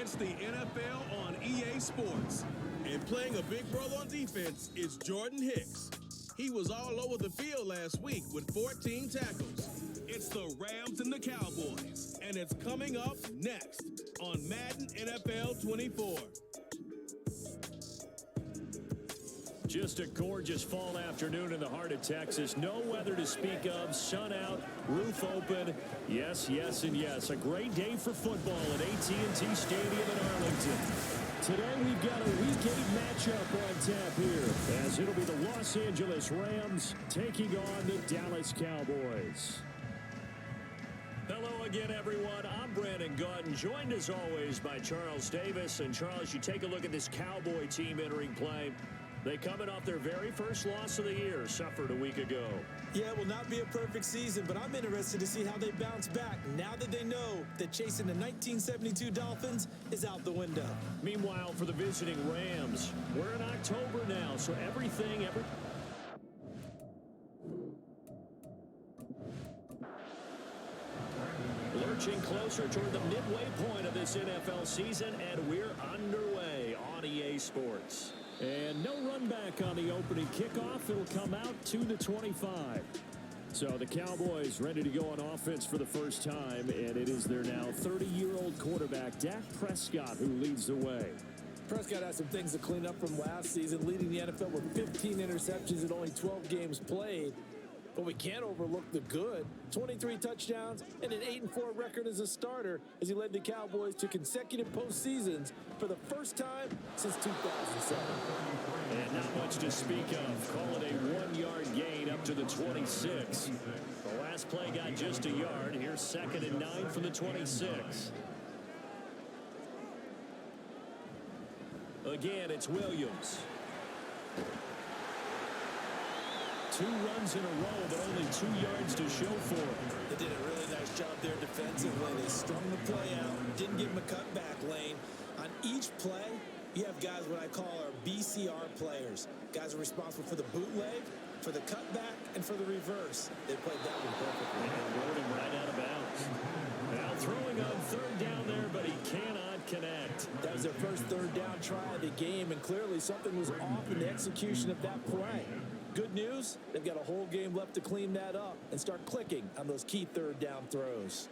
It's the NFL on EA Sports. And playing a big role on defense is Jordan Hicks. He was all over the field last week with 14 tackles. It's the Rams and the Cowboys, and it's coming up next on Madden NFL 24. Just a gorgeous fall afternoon in the heart of Texas. No weather to speak of. Sun out, roof open. Yes, yes, and yes. A great day for football at AT&T Stadium in Arlington. Today we've got a Week 8 matchup on tap here, as it'll be the Los Angeles Rams taking on the Dallas Cowboys. Hello again, everyone. I'm Brandon Gautin, joined as always by Charles Davis. And Charles, you take a look at this Cowboy team entering play. They coming off their very first loss of the year, suffered a week ago. Yeah, it will not be a perfect season, but I'm interested to see how they bounce back now that they know that chasing the 1972 Dolphins is out the window. Meanwhile, for the visiting Rams, we're in October now, so everything. Lurching closer toward the midway point of this NFL season, and we're underway on EA Sports. And no run back on the opening kickoff. It'll come out to the 25. So the Cowboys ready to go on offense for the first time, and it is their now 30-year-old quarterback, Dak Prescott, who leads the way. Prescott has some things to clean up from last season, leading the NFL with 15 interceptions in only 12 games played. But we can't overlook the good. 23 touchdowns and an 8-4 record as a starter as he led the Cowboys to consecutive postseasons for the first time since 2007. And not much to speak of. Call it a 1-yard gain up to the 26. The last play got just a yard. Here's 2nd and 9 from the 26. Again, it's Williams. 2 runs in a row, but only 2 yards to show for it. They did a really nice job there defensively. They strung the play out, didn't give him a cutback lane. On each play, you have guys what I call our BCR players. Guys are responsible for the bootleg, for the cutback, and for the reverse. They played that one perfectly. And rode him right out of bounds. Now throwing on 3rd down there, but he cannot connect. That was their first 3rd down try of the game, and clearly something was off in the execution of that play. Good news, they've got a whole game left to clean that up and start clicking on those key 3rd down throws.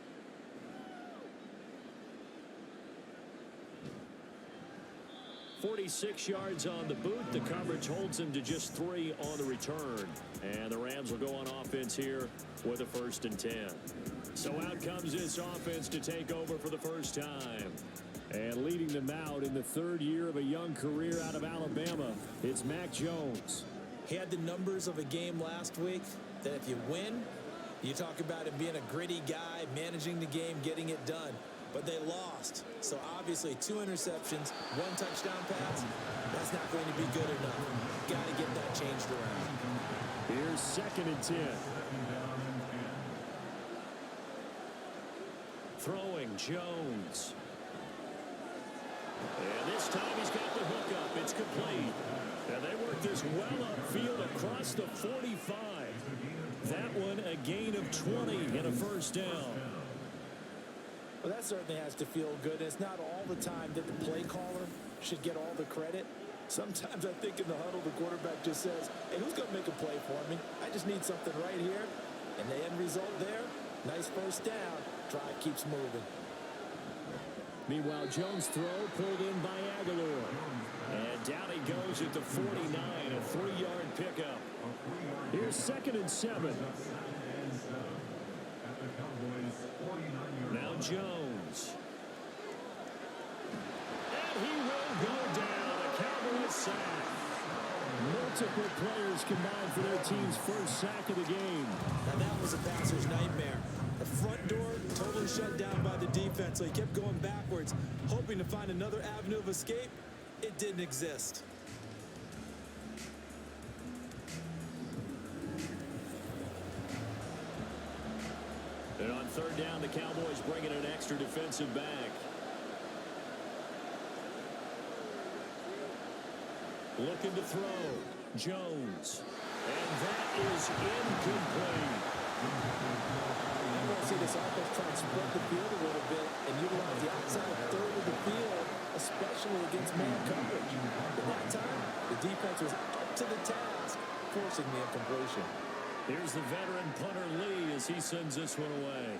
.46 yards on the boot. The coverage holds him to just 3 on the return. And the Rams will go on offense here with a 1st and 10. So out comes this offense to take over for the first time. And leading them out in the 3rd year of a young career out of Alabama, it's Mac Jones. He had the numbers of a game last week that if you win, you talk about him being a gritty guy, managing the game, getting it done. But they lost. So obviously 2 interceptions, 1 touchdown pass, that's not going to be good enough. Got to get that changed around. Here's 2nd and 10. Throwing Jones. And this time he's got the hook up. It's complete. And they work this well upfield across the 45. That one a gain of 20 and a 1st down. Well, that certainly has to feel good. It's not all the time that the play caller should get all the credit. Sometimes I think in the huddle the quarterback just says, hey, who's going to make a play for me? I just need something right here. And the end result there, nice 1st down. Drive keeps moving. Meanwhile, Jones' throw pulled in by Aguilar. And down he goes at the 49, a 3-yard pickup. Here's 2nd and 7. Now Jones. And he will go down. A Cowboys sack. Multiple players combined for their team's first sack of the game. Now that was a passer's nightmare. The front door totally shut down by the defense, so he kept going backwards, hoping to find another avenue of escape. It didn't exist. And on 3rd down, the Cowboys bring in an extra defensive back. Looking to throw. Jones. And that is incomplete. I want to see this offense try and spread the field a little bit and utilize the outside 3rd of the field Here's the veteran punter Lee as he sends this one away.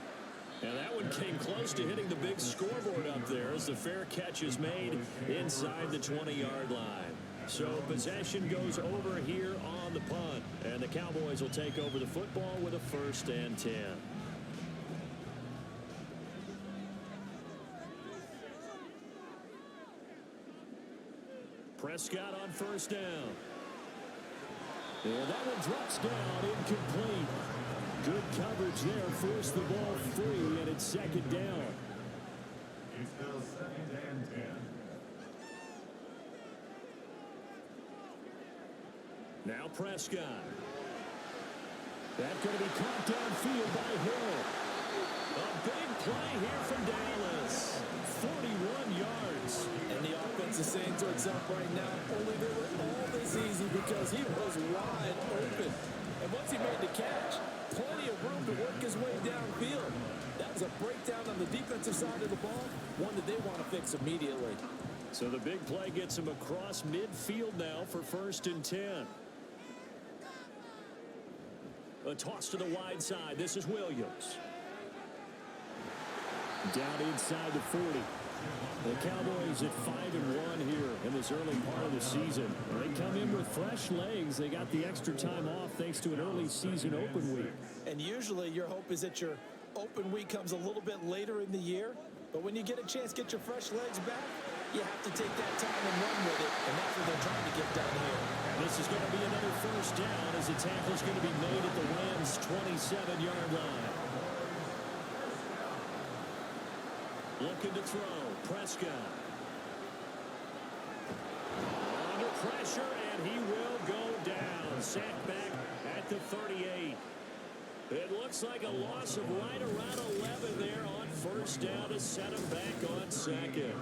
And that one came close to hitting the big scoreboard up there as the fair catch is made inside the 20-yard line. So possession goes over here on the punt. And the Cowboys will take over the football with a 1st and 10. Prescott on 1st down. And that one drops down, incomplete. Good coverage there, forced the ball free, and it's 2nd down. It's now 2nd and 10. Now Prescott. That's going to be caught downfield by Hill. A big play here from Dallas. 41 yards. And the offense is saying to itself right now, only they were all this easy because he was wide open. And once he made the catch, plenty of room to work his way downfield. That was a breakdown on the defensive side of the ball, one that they want to fix immediately. So the big play gets him across midfield now for 1st and 10. A toss to the wide side. This is Williams. Down inside the 40. The Cowboys at 5-1 here in this early part of the season. They come in with fresh legs. They got the extra time off thanks to an early season open week. And usually your hope is that your open week comes a little bit later in the year. But when you get a chance to get your fresh legs back, you have to take that time and run with it. And that's what they're trying to get done here. And this is going to be another 1st down as the tackle is going to be made at the Rams' 27-yard line. Looking to throw. Prescott. Under pressure, and he will go down. Sacked back at the 38. It looks like a loss of right around 11 there on 1st down to set him back on 2nd.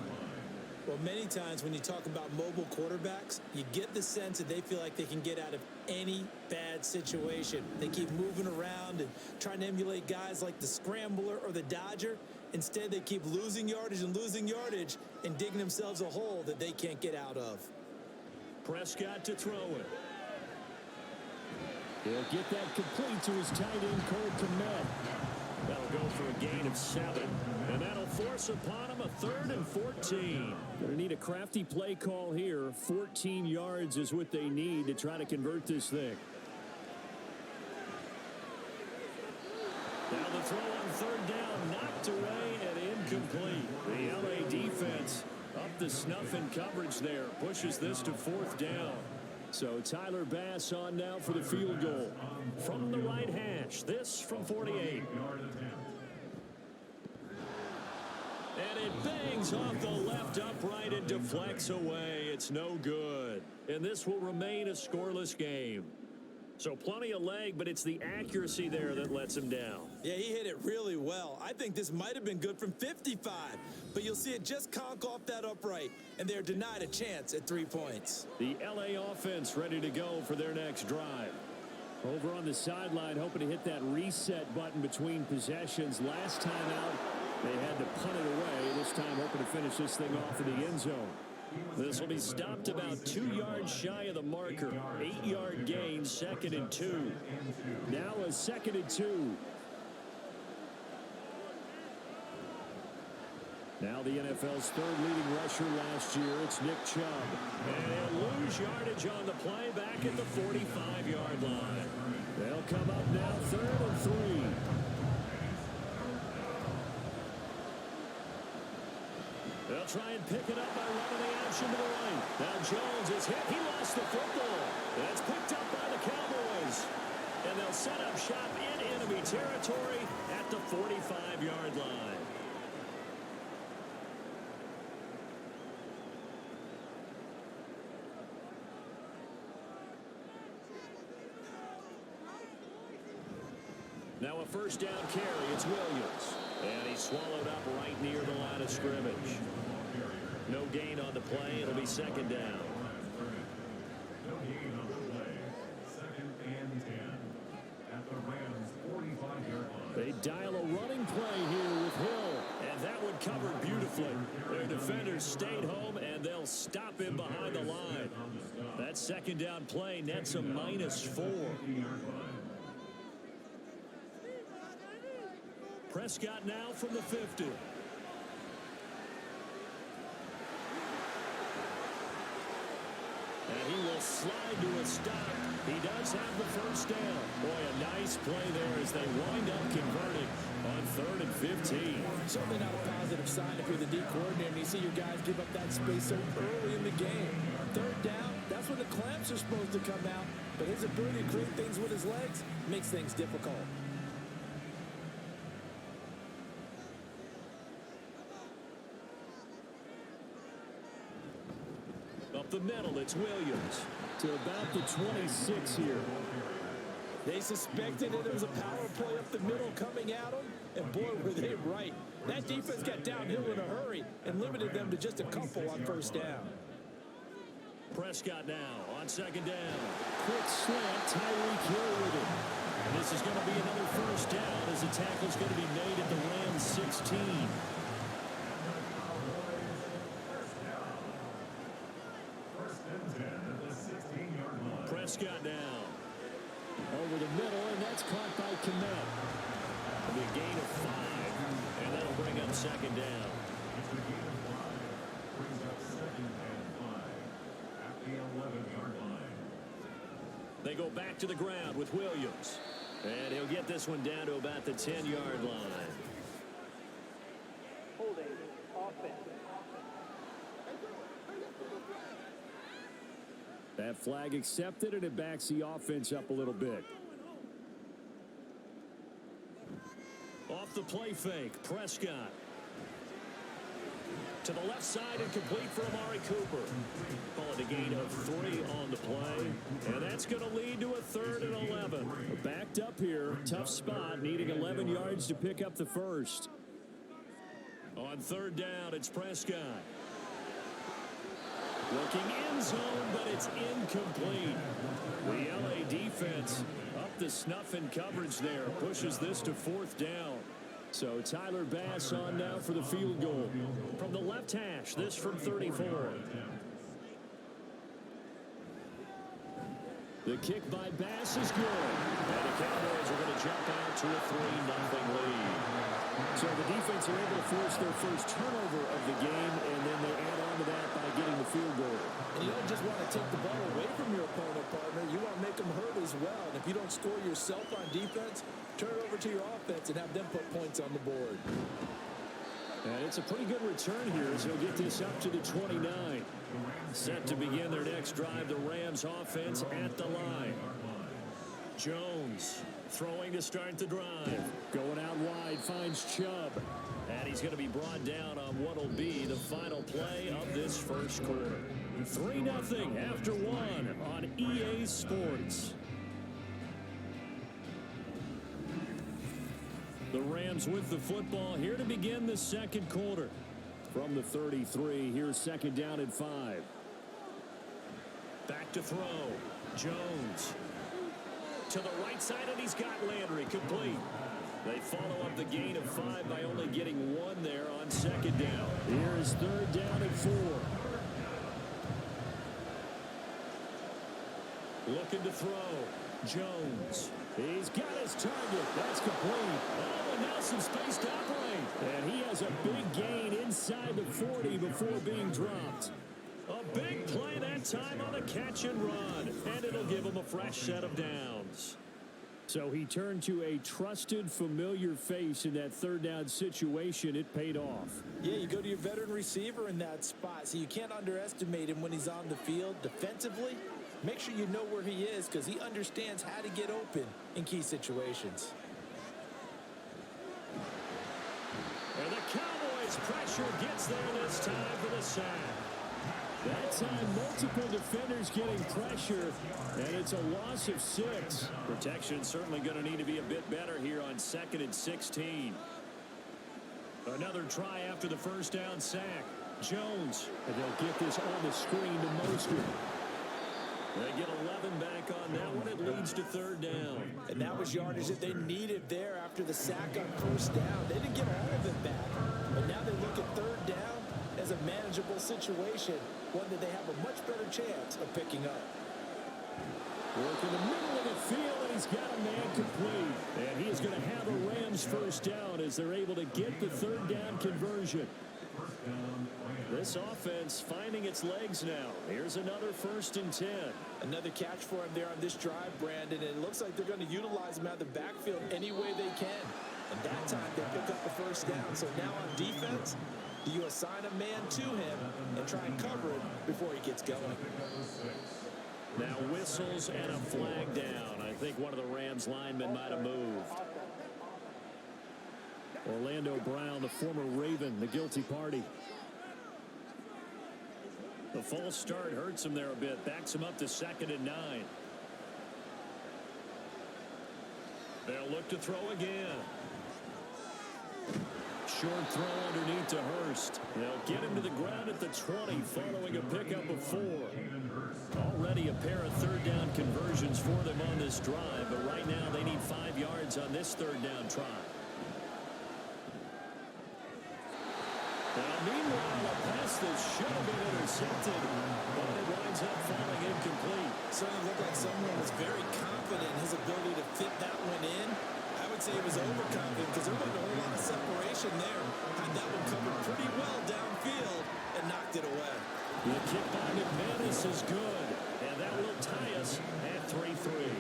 Well, many times when you talk about mobile quarterbacks, you get the sense that they feel like they can get out of any bad situation. They keep moving around and trying to emulate guys like the Scrambler or the Dodger. Instead, they keep losing yardage and digging themselves a hole that they can't get out of. Prescott to throw it. He'll get that complete to his tight end, Cole Kmet. That'll go for a gain of 7. And that'll force upon him a 3rd and 14. Gonna need a crafty play call here. 14 yards is what they need to try to convert this thing. Now the throw on 3rd down, knocked away and incomplete. The LA defense up the snuff in coverage there. Pushes this to 4th down. So Tyler Bass on now for the field goal. From the right hash, this from 48. And it bangs off the left upright and deflects away. It's no good. And this will remain a scoreless game. So plenty of leg, but it's the accuracy there that lets him down. Yeah, he hit it really well. I think this might have been good from 55. But you'll see it just conk off that upright, and they're denied a chance at 3 points. The LA offense ready to go for their next drive. Over on the sideline, hoping to hit that reset button between possessions. Last time out, they had to punt it away. This time, hoping to finish this thing off in the end zone. This will be stopped about 2 yards shy of the marker. 8-yard gain, 2nd and 2. Now a 2nd and 2. Now the NFL's 3rd leading rusher last year. It's Nick Chubb. And he'll lose yardage on the play back at the 45-yard line. They'll come up now 3rd and 3. They'll try and pick it up by running the action to the right. Now Jones is hit. He lost the football. That's picked up by the Cowboys. And they'll set up shop in enemy territory at the 45-yard line. Now a 1st down carry. It's Williams. And he's swallowed up right near the line of scrimmage. No gain on the play. It'll be 2nd down. No gain on the play. 2nd and 10. At the Rams' 45-yard line. They dial a running play here with Hill. And that one covered beautifully. Their defenders stayed home, and they'll stop him behind the line. That 2nd down play nets a -4. Prescott now from the 50. And he will slide to a stop. He does have the first down. Boy, a nice play there as they wind up converting on 3rd and 15. Certainly not a positive sign if you're the D coordinator and you see your guys give up that space so early in the game. 3rd down, that's when the clamps are supposed to come out. But his ability to create things with his legs makes things difficult. Up the middle, it's Williams to about the 26 here. They suspected that there was a power play up the middle coming at them, and boy, were they right. That defense got downhill in a hurry and limited them to just a couple on 1st down. Prescott now on 2nd down. Quick slant, Tyreek Hill with it. And this is going to be another 1st down as the tackle's going to be made at the Rams 16. Prescott now. Over the middle, and that's caught by Kmet. It'll be a gain of 5, and that'll bring up 2nd down. It's a gain of 5. Brings up 2nd and 5 at the 11-yard line. They go back to the ground with Williams. And he'll get this one down to about the 10-yard line. Holding offense. That flag accepted, and it backs the offense up a little bit. Off the play fake, Prescott. To the left side and complete for Amari Cooper. Call it a gain of 3 on the play. And that's going to lead to a 3rd and 11. Backed up here, tough spot, needing 11 yards to pick up the first. On 3rd down, it's Prescott. Looking end zone, but it's incomplete. The LA defense up the snuff in coverage there. Pushes this to 4th down. So Tyler Bass on now for the field goal. From the left hash, this from 34. The kick by Bass is good. And the Cowboys are going to jump out to a 3-0 lead. So the defense are able to force their first turnover of the game, and then they add on to that by getting the field goal. And you don't just want to take the ball away from your opponent, partner. You want to make them hurt as well. And if you don't score yourself on defense, turn it over to your offense and have them put points on the board. And it's a pretty good return here as they'll get this up to the 29. Set to begin their next drive, the Rams offense at the line. Jones throwing to start the drive. Going out wide, finds Chubb. And he's going to be brought down on what will be the final play of this first quarter. 3-0 after 1 on EA Sports. The Rams with the football here to begin the second quarter. From the 33, here's 2nd down and 5. Back to throw. Jones. To the right side, and he's got Landry complete. They follow up the gain of 5 by only getting 1 there on 2nd down. Here's 3rd down and 4. Looking to throw. Jones. He's got his target. That's complete. Oh, and now some space to operate. And he has a big gain inside the 40 before being dropped. A big play that time on a catch and run. And it'll give him a fresh set of downs. So he turned to a trusted, familiar face in that 3rd down situation. It paid off. Yeah, you go to your veteran receiver in that spot, so you can't underestimate him when he's on the field defensively. Make sure you know where he is because he understands how to get open in key situations. And the Cowboys pressure gets there this time for the sack. That time, multiple defenders getting pressure, and it's a loss of 6. Protection certainly going to need to be a bit better here on 2nd and 16. Another try after the first down sack. Jones, and they'll get this on the screen to Mostert. They get 11 back on that one. It leads to 3rd down. And that was yardage that they needed there after the sack on 1st down. They didn't get all of it back, but now they look at 3rd down as a manageable situation, one that they have a much better chance of picking up. Work in the middle of the field, and he's got a man complete. And he is going to have a Rams first down as they're able to get the third down conversion. This offense finding its legs now. Here's another 1st and 10. Another catch for him there on this drive, Brandon, and it looks like they're going to utilize him out of the backfield any way they can. And that time they pick up the first down. So now on defense, do you assign a man to him and try and cover it before he gets going? Now whistles and a flag down. I think one of the Rams linemen might have moved. Orlando Brown, the former Raven, the guilty party. The false start hurts him there a bit. Backs him up to 2nd and 9. They'll look to throw again. Short throw underneath to Hurst. They'll get him to the ground at the 20 following a pickup of 4. Already a pair of third down conversions for them on this drive, but right now they need 5 yards on this third down try. Now, meanwhile, a pass that should have been intercepted, but it winds up falling incomplete. Certainly looked like someone was very confident in his ability to fit that one in. I would say he was overconfident because there wasn't a whole lot of separation there. Had that one covered pretty well downfield and knocked it away. The kick by McManus is good, and that will tie us at 3-3.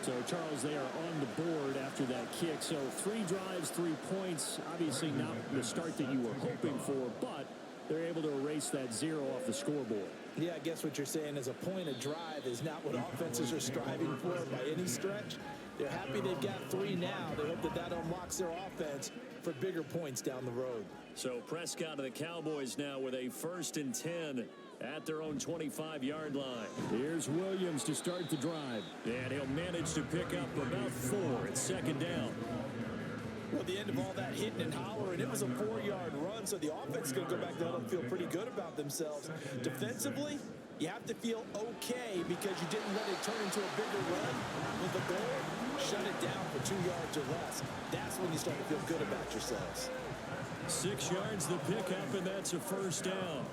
So, Charles, they are on the board after that kick. So 3 drives, 3 points. Obviously not the start that you were hoping for, but they're able to erase that 0 off the scoreboard. Yeah, I guess what you're saying is a point of drive is not what offenses are striving for by any stretch. They're happy they've got 3 now. They hope that that unlocks their offense for bigger points down the road. So Prescott of the Cowboys now with a 1st and 10 at their own 25-yard line. Here's Williams to start the drive. And he'll manage to pick up about 4 at 2nd down. Well, at the end of all that hitting and hollering, it was a 4-yard run, so the offense is going to go back there and feel pretty good about themselves. Defensively, you have to feel okay because you didn't let it turn into a bigger run. With the goal, shut it down for 2 yards or less. That's when you start to feel good about yourselves. 6 yards the pickup, and that's a 1st down.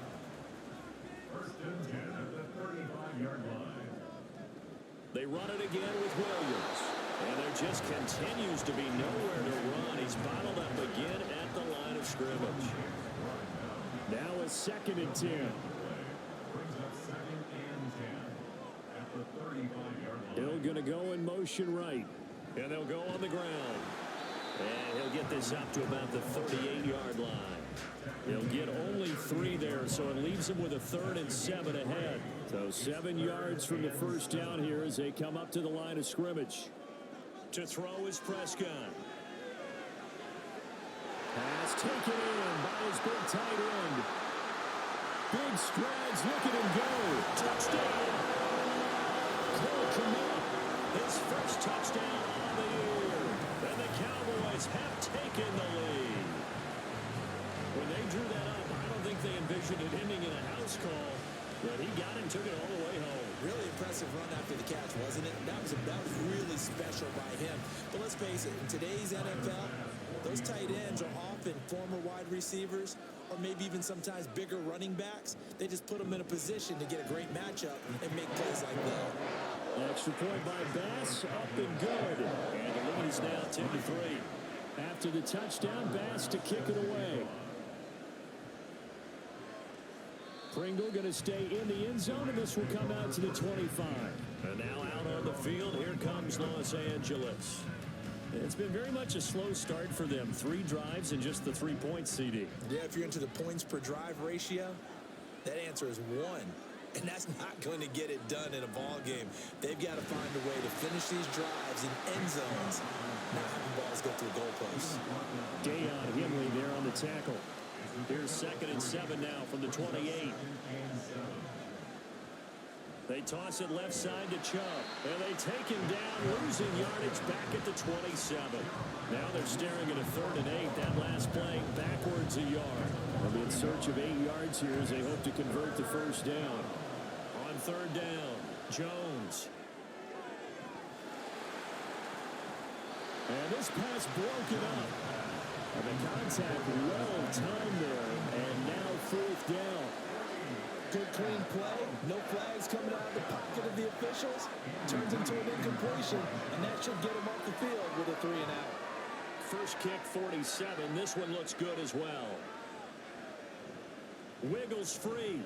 1st and 10 at the 35-yard line. They run it again with Williams. And there just continues to be nowhere to run. He's bottled up again at the line of scrimmage. Now a 2nd and 10. Brings up 2nd and 10 at the 35-yard line. Hill going to go in motion right. And they'll go on the ground. And he'll get this up to about the 38-yard line. He'll get only 3 there, so it leaves him with a 3rd and 7 ahead. So 7 yards from the first down here as they come up to the line of scrimmage. To throw is Prescott. Pass taken in by his big tight end. Big strides, look at him go. Touchdown. Cole Kmet, his first touchdown on the year. And the Cowboys have taken the lead. When they drew that up, I don't think they envisioned it ending in a house call. But he got it and took it all the way home. Really impressive run after the catch, wasn't it? That was really special by him. But let's face it, in today's NFL, those tight ends are often former wide receivers or maybe even sometimes bigger running backs. They just put them in a position to get a great matchup and make plays like that. Extra point by Bass, up and good. And the lead is now 10-3. After the touchdown, Bass to kick it away. Pringle going to stay in the end zone, and this will come out to the 25. And now out on the field, here comes Los Angeles. It's been very much a slow start for them. 3 drives and just the 3 points, CD. Yeah, if you're into the points per drive ratio, that answer is 1. And that's not going to get it done in a ball game. They've got to find a way to finish these drives in end zones, not having balls go through goalposts. Dayon Henley there on the tackle. Here's 2nd and 7 now from the 28. They toss it left side to Chubb. And they take him down, losing yardage back at the 27. Now they're staring at a 3rd and 8. That last play backwards a yard. They'll be in search of 8 yards here as they hope to convert the first down. On 3rd down, Jones. And this pass broken up. And the contact well timed there, and now 4th down. Good, clean play. No flags coming out of the pocket of the officials. Turns into an incompletion, and that should get him off the field with a 3-and-out. First kick, 47. This one looks good as well. Wiggles free.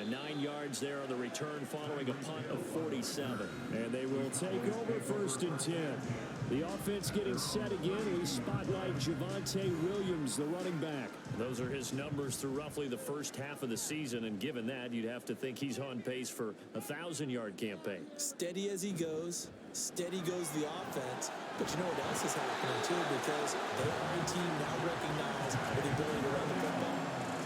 And 9 yards there on the return following a punt of 47. And they will take over 1st and 10. The offense getting set again. We spotlight Javonte Williams, the running back. Those are his numbers through roughly the first half of the season. And given that, you'd have to think he's on pace for a 1,000-yard campaign. Steady as he goes. Steady goes the offense. But you know what else is happening, too? Because they are a team now recognized with the ability to run the football.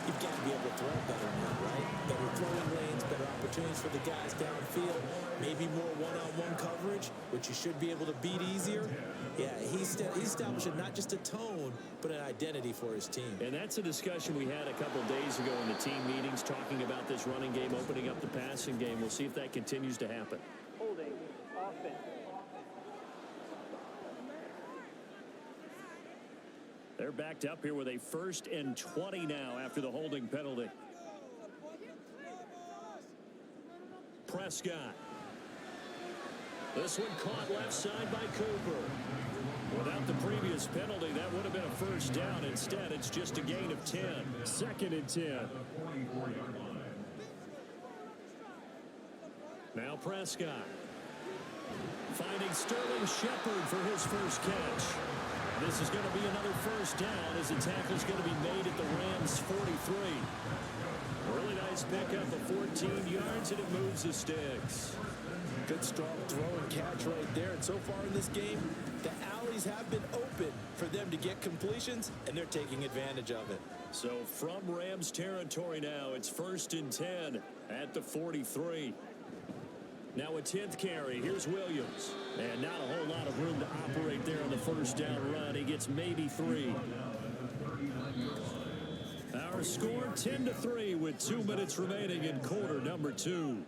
You've got to be able to throw better now, right? Better throwing lanes, better opportunities for the guys downfield, maybe more one-on-one coverage, which you should be able to beat easier. Yeah, he's establishing not just a tone, but an identity for his team. And that's a discussion we had a couple days ago in the team meetings, talking about this running game, opening up the passing game. We'll see if that continues to happen. Holding, offense. They're backed up here with a 1st and 20 now after the holding penalty. Prescott. This one caught left side by Cooper. Without the previous penalty, that would have been a 1st down. Instead, it's just a gain of 10. 2nd and 10. Now Prescott. Finding Sterling Shepard for his first catch. This is going to be another 1st down as the tackle is going to be made at the Rams' 43. Really nice pickup of 14 yards, and it moves the sticks. Good strong throw and catch right there. And so far in this game, the alleys have been open for them to get completions, and they're taking advantage of it. So from Rams territory now, it's 1st and 10 at the 43. Now a 10th carry. Here's Williams. And not a whole lot of room to operate there on the 1st down run. He gets maybe 3. Our score 10-3 with 2 minutes remaining in quarter number 2.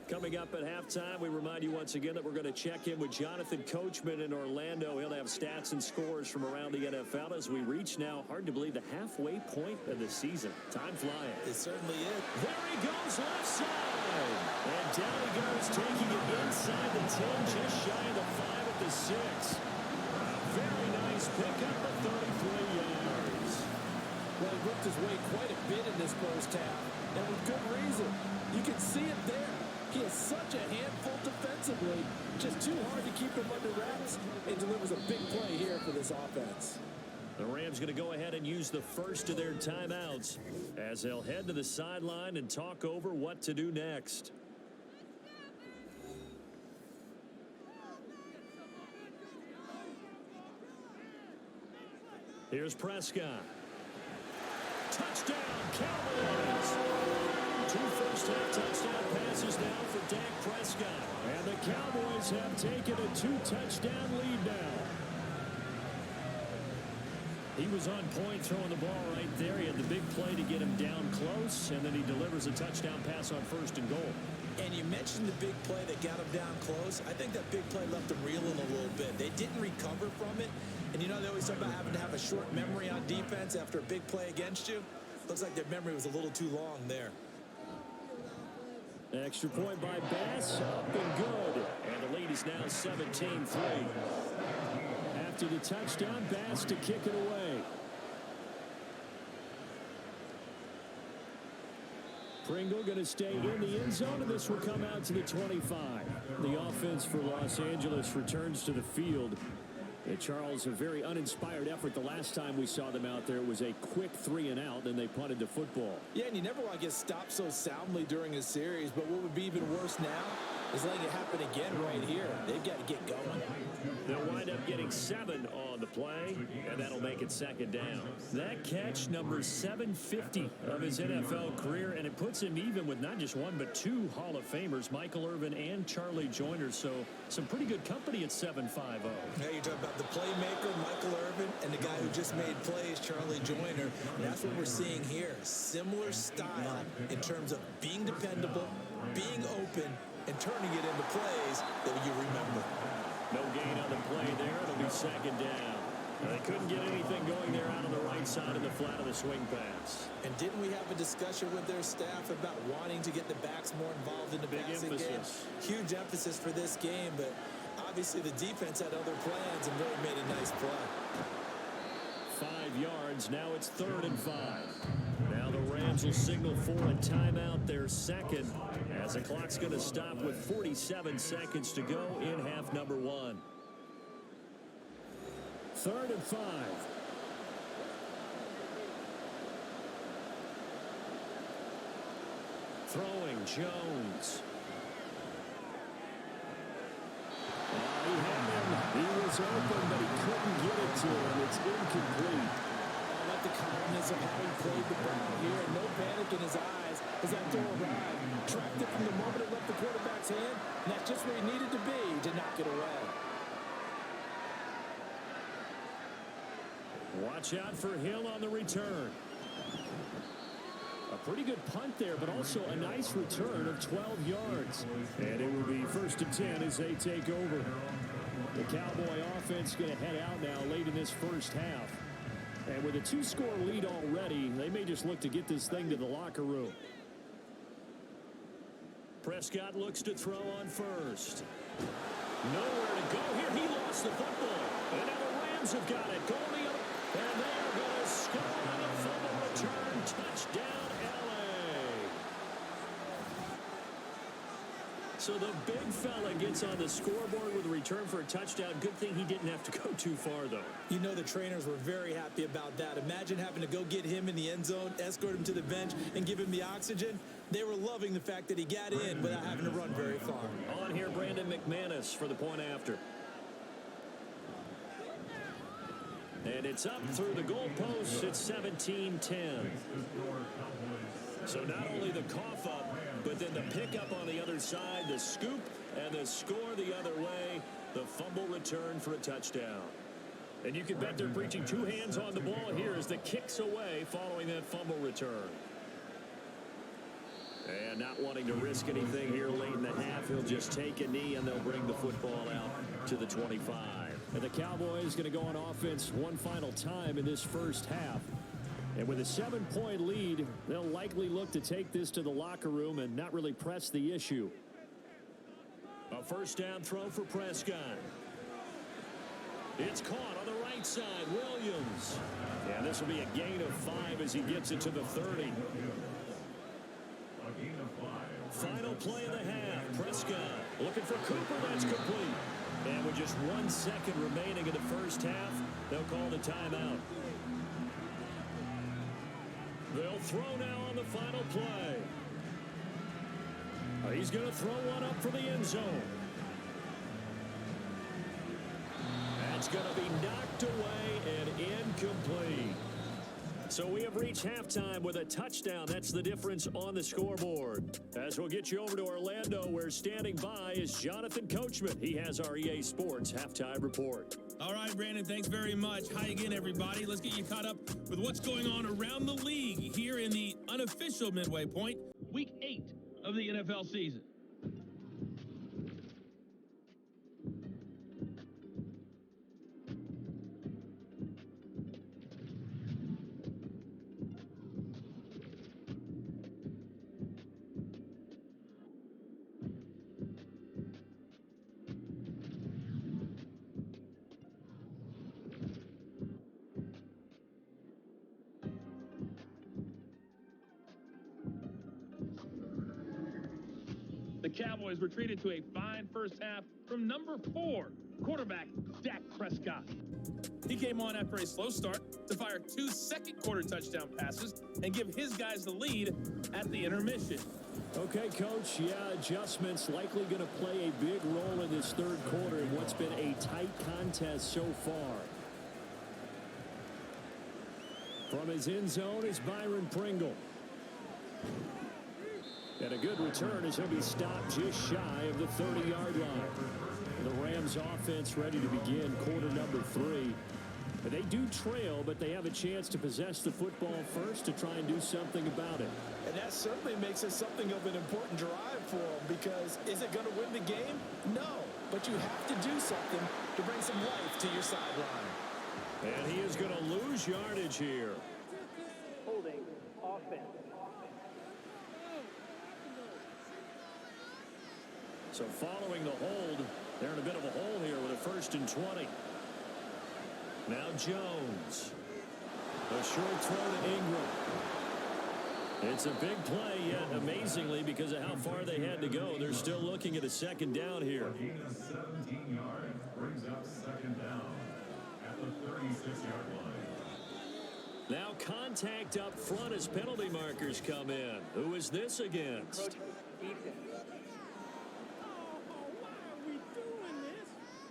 Coming up at halftime, we remind you once again that we're going to check in with Jonathan Coachman in Orlando. He'll have stats and scores from around the NFL as we reach now, hard to believe, the halfway point of the season. Time flying. It certainly is. There he goes left side. And down he goes, taking it inside the 10, just shy of the 5 at the 6. A very nice pickup of 33 yards. Well, he worked his way quite a bit in this first half, and with good reason. You can see it there. He is such a handful defensively. Just too hard to keep him under wraps, and delivers a big play here for this offense. The Rams going to go ahead and use the first of their timeouts as they'll head to the sideline and talk over what to do next. Here's Prescott. Touchdown, Cowboys! 2 first-half touchdown passes now for Dak Prescott. And the Cowboys have taken a 2-touchdown lead now. He was on point throwing the ball right there. He had the big play to get him down close, and then he delivers a touchdown pass on 1st and goal. And you mentioned the big play that got him down close. I think that big play left him reeling a little bit. They didn't recover from it. And you know they always talk about having to have a short memory on defense after a big play against you. Looks like their memory was a little too long there. Extra point by Bass, up and good. And the lead is now 17-3. After the touchdown, Bass to kick it away. Pringle going to stay in the end zone, and this will come out to the 25. The offense for Los Angeles returns to the field. And Charles, a very uninspired effort the last time we saw them out there. It was a quick 3-and-out, and they punted the football. Yeah, and you never want to get stopped so soundly during a series, but what would be even worse now is letting it happen again right here. They've got to get going. They'll wind up getting 7 on the play, and that'll make it 2nd down. That catch, number 750 of his NFL career, and it puts him even with not just 1 but 2 Hall of Famers, Michael Irvin and Charlie Joyner. So some pretty good company at 7.50. Yeah, you're talking about the playmaker, Michael Irvin, and the guy who just made plays, Charlie Joyner. And that's what we're seeing here. Similar style in terms of being dependable, being open, and turning it into plays that you remember. No gain on the play there. It'll be 2nd down. They couldn't get anything going there out on the right outside in the flat of the swing pass. And didn't we have a discussion with their staff about wanting to get the backs more involved in the passing game? Huge emphasis for this game, but obviously the defense had other plans and really made a nice play. 5 yards. Now it's 3rd and 5. Now the Rams will signal for a timeout, their second, as the clock's going to stop with 47 seconds to go in half number 1. 3rd and 5. Throwing Jones. He had him. He was open, but he couldn't get it to him. It's incomplete. I like the calmness of how he played the ball here. No panic in his eyes as that throw arrived. Tracked it from the moment it left the quarterback's hand, and that's just where he needed to be to knock it away. Watch out for Hill on the return. A pretty good punt there, but also a nice return of 12 yards. And it will be 1st and 10 as they take over. The Cowboy offense going to head out now late in this first half. And with a 2-score lead already, they may just look to get this thing to the locker room. Prescott looks to throw on first. Nowhere to go here. He lost the football. And now the Rams have got it. Going the other. And they are going to score on a fumble return. Touchdown, LA. So the big fella gets on the scoreboard with a return for a touchdown. Good thing he didn't have to go too far, though. You know the trainers were very happy about that. Imagine having to go get him in the end zone, escort him to the bench, and give him the oxygen. They were loving the fact that he got in without having to run very far. On here, Brandon McManus for the point after. And it's up through the goalposts. It's 17-10. So not only the cough up, but then the pickup on the other side, the scoop, and the score the other way, the fumble return for a touchdown. And you can bet they're preaching 2 hands on the ball here as the kick's away following that fumble return. And not wanting to risk anything here late in the half, he'll just take a knee and they'll bring the football out to the 25. And the Cowboys going to go on offense one final time in this first half. And with a 7-point lead, they'll likely look to take this to the locker room and not really press the issue. A first down throw for Prescott. It's caught on the right side. Williams. And this will be a gain of 5 as he gets it to the 30. Final play of the half. Prescott looking for Cooper. That's complete. And with just 1 second remaining in the first half, they'll call the timeout. They'll throw now on the final play. He's going to throw one up for the end zone. That's going to be knocked away and incomplete. So we have reached halftime with a touchdown. That's the difference on the scoreboard. As we'll get you over to Orlando, where standing by is Jonathan Coachman. He has our EA Sports halftime report. All right, Brandon, thanks very much. Hi again, everybody. Let's get you caught up with what's going on around the league here in the unofficial midway point, week 8 of the NFL season. The Cowboys were treated to a fine first half from number 4, quarterback Dak Prescott. He came on after a slow start to fire 2 second-quarter touchdown passes and give his guys the lead at the intermission. Okay, Coach, adjustments likely going to play a big role in this third quarter in what's been a tight contest so far. From his end zone is Byron Pringle. And a good return as he'll be stopped just shy of the 30-yard line. The Rams offense ready to begin quarter number 3. They do trail, but they have a chance to possess the football first to try and do something about it. And that certainly makes it something of an important drive for them, because is it going to win the game? No, but you have to do something to bring some life to your sideline. And he is going to lose yardage here. Holding offense. So following the hold, they're in a bit of a hole here with a 1st and 20. Now Jones. A short throw to Ingram. It's a big play, yet amazingly, because of how far they had to go, they're still looking at a 2nd down here. 17 yards brings up 2nd down at the 36-yard line. Now contact up front as penalty markers come in. Who is this against?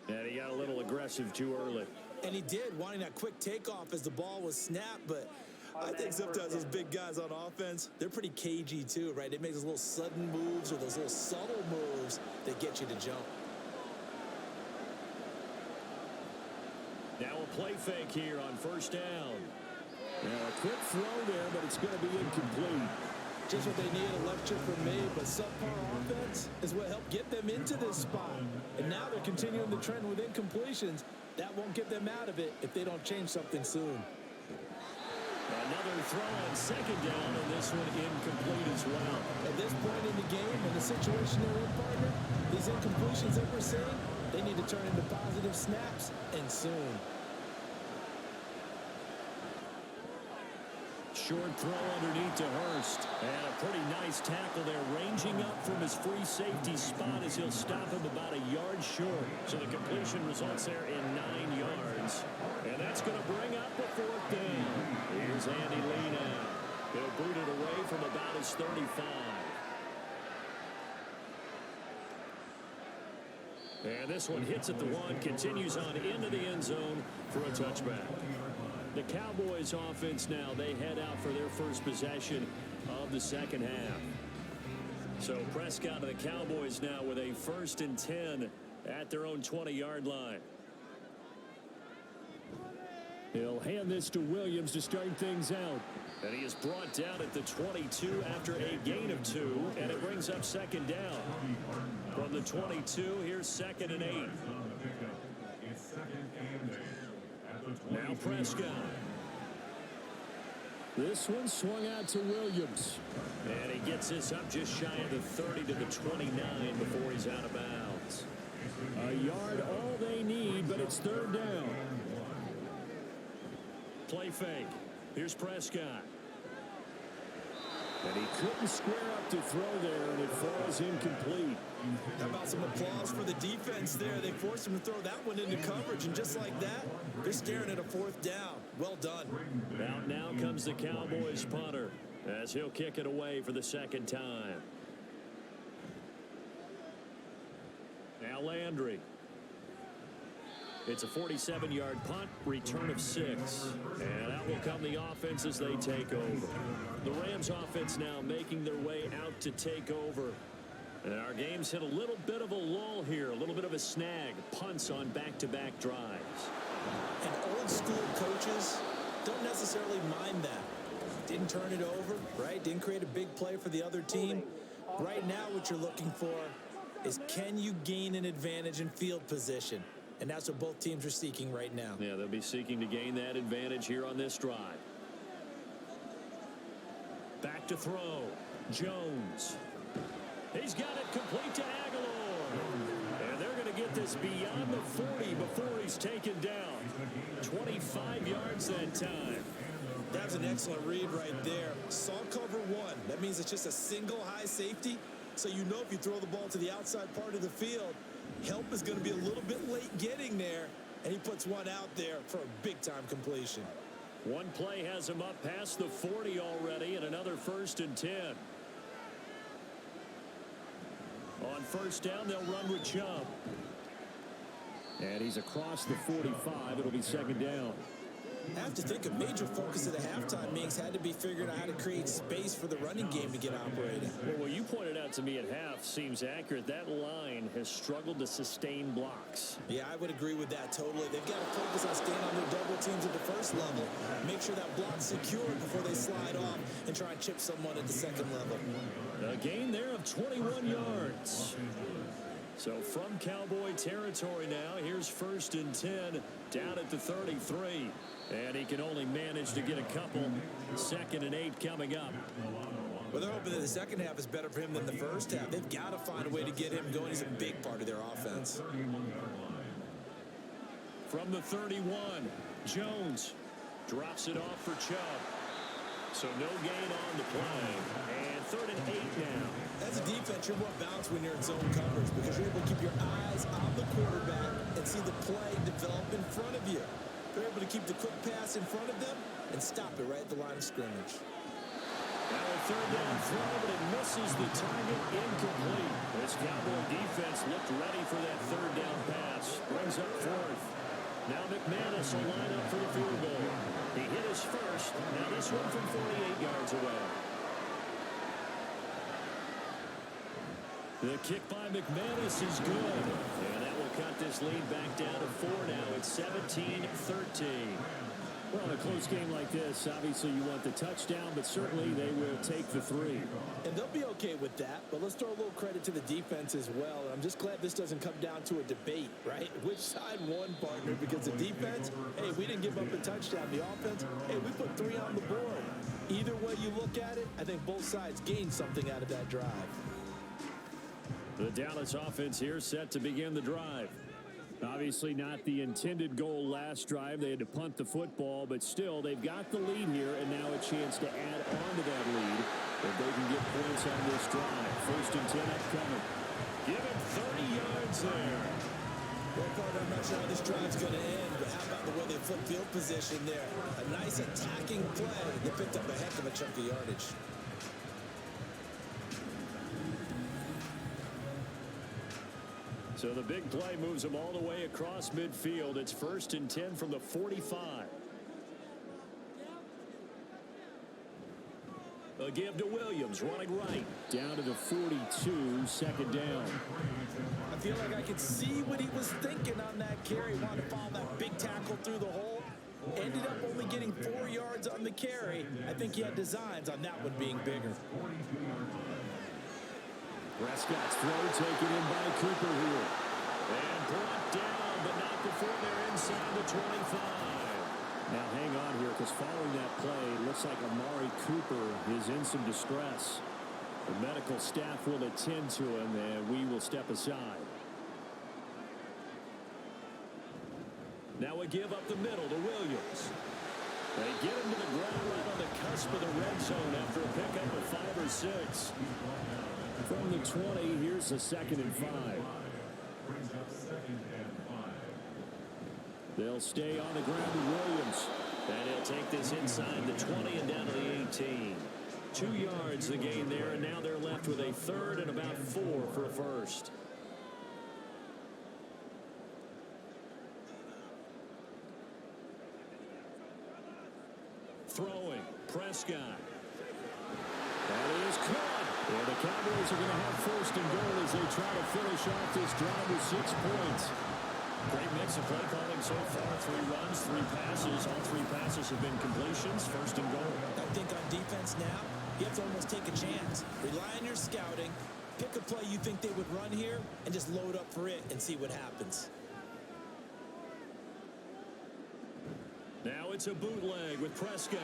And he got a little aggressive too early. And he did, wanting that quick takeoff as the ball was snapped, but I think sometimes those big guys on offense, they're pretty cagey too, right? They make those little sudden moves or those little subtle moves that get you to jump. Now a play fake here on 1st down. Now a quick throw there, but it's going to be incomplete. Just what they need, a lecture from me, but subpar offense is what helped get them into this spot. And now they're continuing the trend with incompletions. That won't get them out of it if they don't change something soon. Another throw on 2nd down, and this one incomplete as well. At this point in the game, in the situation they're in, partner, these incompletions that we're seeing, they need to turn into positive snaps, and soon. Short throw underneath to Hurst. And a pretty nice tackle there, ranging up from his free safety spot as he'll stop him about a yard short. So the completion results there in 9 yards. And that's going to bring up the 4th down. Here's Andy Lee now. He'll boot it away from about his 35. And this one hits at the 1, continues on into the end zone for a touchback. The Cowboys offense now, they head out for their first possession of the 2nd half. So Prescott and the Cowboys now with a 1st and 10 at their own 20-yard line. He'll hand this to Williams to start things out. And he is brought down at the 22 after a gain of 2, and it brings up 2nd down. From the 22, here's 2nd and 8. It's 2nd and 8. Now Prescott. This one swung out to Williams. And he gets this up just shy of the 30 to the 29 before he's out of bounds. A yard all they need, but it's 3rd down. Play fake. Here's Prescott. And he couldn't square up to throw there, and it falls incomplete. How about some applause for the defense there? They forced him to throw that one into coverage, and just like that, they're staring at a 4th down. Well done. Out now comes the Cowboys punter as he'll kick it away for the 2nd time. Now Landry. It's a 47-yard punt, return of 6. And out will come the offense as they take over. The Rams offense now making their way out to take over. And our game's hit a little bit of a lull here, a little bit of a snag. Punts on back-to-back drives. And old school coaches don't necessarily mind that. Didn't turn it over, right? Didn't create a big play for the other team. Right now what you're looking for is, can you gain an advantage in field position? And that's what both teams are seeking right now. Yeah, they'll be seeking to gain that advantage here on this drive. Back to throw. Jones. He's got it complete to Aguilar. And they're going to get this beyond the 40 before he's taken down. 25 yards that time. That's an excellent read right there. Saw cover 1. That means it's just a single high safety. So you know if you throw the ball to the outside part of the field, help is going to be a little bit late getting there. And he puts one out there for a big-time completion. One play has him up past the 40 already, and another 1st and 10. On 1st down, they'll run with Chubb. And he's across the 45. It'll be 2nd down. I have to think a major focus of the halftime meetings had to be figuring out how to create space for the running game to get operating. Well, what you pointed out to me at half seems accurate. That line has struggled to sustain blocks. Yeah, I would agree with that totally. They've got to focus on staying on their double teams at the first level. Make sure that block's secured before they slide off and try and chip someone at the second level. A gain there of 21 yards. So from Cowboy territory now, here's 1st and 10 down at the 33. And he can only manage to get a couple. 2nd and 8 coming up. Well, they're hoping that the second half is better for him than the first half. They've got to find a way to get him going. He's a big part of their offense. From the 31, Jones drops it off for Chubb. So no gain on the play. And 3rd and 8 now. As a defense, you're more balanced when you're in zone coverage because you're able to keep your eyes on the quarterback and see the play develop in front of you. They're able to keep the quick pass in front of them and stop it right at the line of scrimmage. Now a 3rd down throw, but it misses the target, incomplete. This Cowboy defense looked ready for that 3rd down pass. Brings up 4th. Now McManus will line up for the field goal. He hit his first. Now this one from 48 yards away. The kick by McManus is good. And that will cut this lead back down to 4 now. It's 17-13. Well, in a close game like this, obviously you want the touchdown, but certainly they will take the 3. And they'll be okay with that, but let's throw a little credit to the defense as well. I'm just glad this doesn't come down to a debate, right? Which side won, partner? Because the defense, hey, we didn't give up a touchdown. The offense, hey, we put 3 on the board. Either way you look at it, I think both sides gained something out of that drive. The Dallas offense here set to begin the drive. Obviously not the intended goal last drive. They had to punt the football, but still they've got the lead here and now a chance to add on to that lead if they can get points on this drive. 1st and 10 upcoming. Give him 30 yards there. Well, partner, I'm not sure how this drive's going to end, but how about the way they flip field position there? A nice attacking play. They picked up a heck of a chunk of yardage. So the big play moves them all the way across midfield. It's 1st and 10 from the 45. A give to Williams, running right. Down to the 42, 2nd down. I feel like I could see what he was thinking on that carry. Wanted to follow that big tackle through the hole. Ended up only getting 4 yards on the carry. I think he had designs on that one being bigger. Prescott's throw taken in by Cooper here. And brought down, but not before they're inside the 25. Now hang on here, because following that play, it looks like Amari Cooper is in some distress. The medical staff will attend to him, and we will step aside. Now a give up the middle to Williams. They get him to the ground right on the cusp of the red zone after a pickup of 5 or 6. From the 20, here's the 2nd and 5. They'll stay on the ground with Williams. And he'll take this inside the 20 and down to the 18. 2 yards the gain there, and now they're left with a 3rd and about 4 for a first. Throwing, Prescott. That is caught. And the Cowboys are going to have 1st and goal as they try to finish off this drive with 6 points. Great mix of play calling so far. 3 runs, 3 passes. All 3 passes have been completions. 1st and goal. I think on defense now, you have to almost take a chance. Rely on your scouting. Pick a play you think they would run here and just load up for it and see what happens. Now it's a bootleg with Prescott.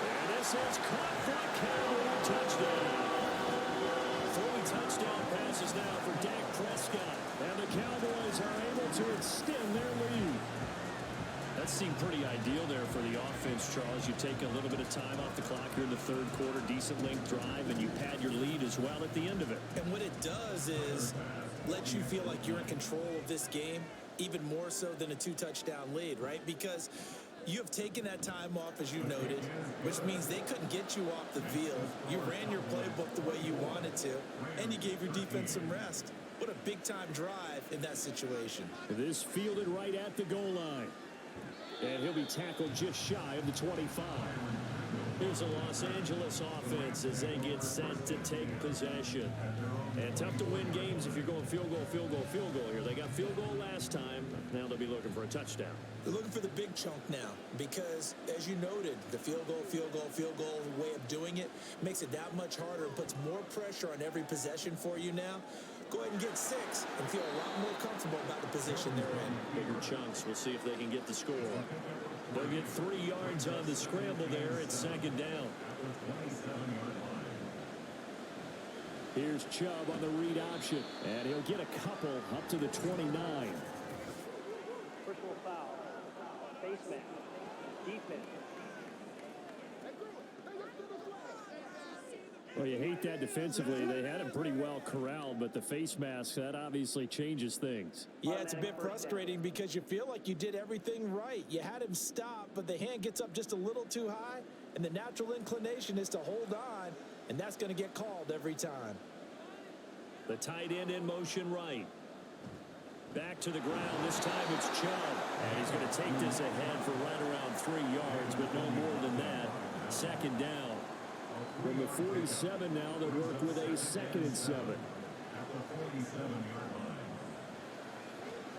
And this is caught for a Cowboy touchdown. 3 touchdown passes now for Dak Prescott. And the Cowboys are able to extend their lead. That seemed pretty ideal there for the offense, Charles. You take a little bit of time off the clock here in the 3rd quarter, decent length drive, and you pad your lead as well at the end of it. And what it does is let you feel like you're in control of this game, even more so than a 2-touchdown lead, right? Because you have taken that time off, as you noted, which means they couldn't get you off the field. You ran your playbook the way you wanted to, and you gave your defense some rest. What a big-time drive in that situation. This fielded right at the goal line. And he'll be tackled just shy of the 25. Here's a Los Angeles offense as they get set to take possession. And tough to win games if you're going field goal, field goal, field goal here. They got field goal last time. Now they'll be looking for a touchdown. They're looking for the big chunk now because, as you noted, the field goal way of doing it makes it that much harder and puts more pressure on every possession for you now. go ahead and get 6 and feel a lot more comfortable about the position they're in. Bigger chunks. We'll see if they can get the score. They'll get 3 yards on the scramble there at second down. Here's Chubb on the read option, and he'll get a couple up to the 29. Personal foul. Face mask. Defense. Well, you hate that defensively. They had him pretty well corralled, but the face mask, that obviously changes things. Yeah, it's a bit frustrating because you feel like you did everything right. You had him stop, but the hand gets up just a little too high, and the natural inclination is to hold on, and that's going to get called every time. The tight end in motion right. Back to the ground. This time it's Chubb, and he's going to take this ahead for right around 3 yards, but no more than that. Second down. From the 47 now, they work with a 2nd and 7.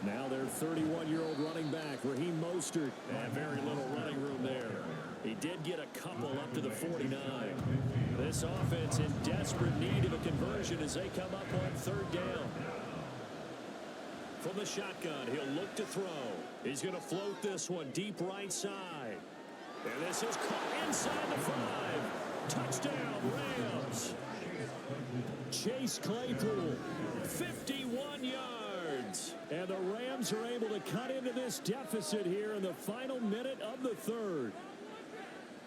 Now their 31-year-old running back, Raheem Mostert. And very little running room there. He did get a couple up to the 49. This offense in desperate need of a conversion as they come up on 3rd down. From the shotgun, he'll look to throw. He's going to float this one deep right side. And this is caught inside the 5. Touchdown, Rams. Chase Claypool, 51 yards. And the Rams are able to cut into this deficit here in the final minute of the 3rd.